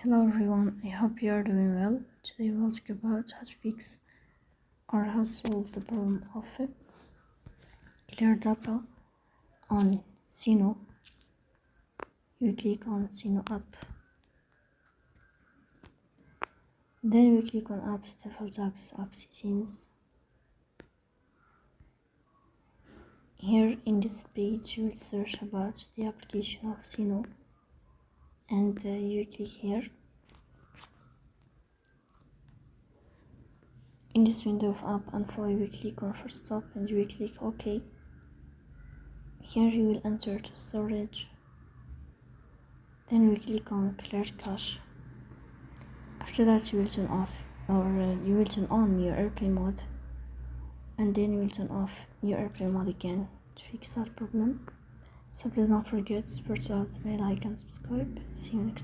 Hello everyone, I hope you are doing well. Today we'll talk about how to fix or how to solve the problem of clear data on Suno. You click on Suno app. Then we click on apps, default apps, app settings. Here in this page you will search about the application of Suno and you click here. In this window of app info you will click on first stop and you will click OK. Here you will enter to storage. Then we click on clear cache. After that you will turn off you will turn on your airplane mode, and then you will turn off your airplane mode again to fix that problem. So please don't forget to support us, bell icon, subscribe. See you next time.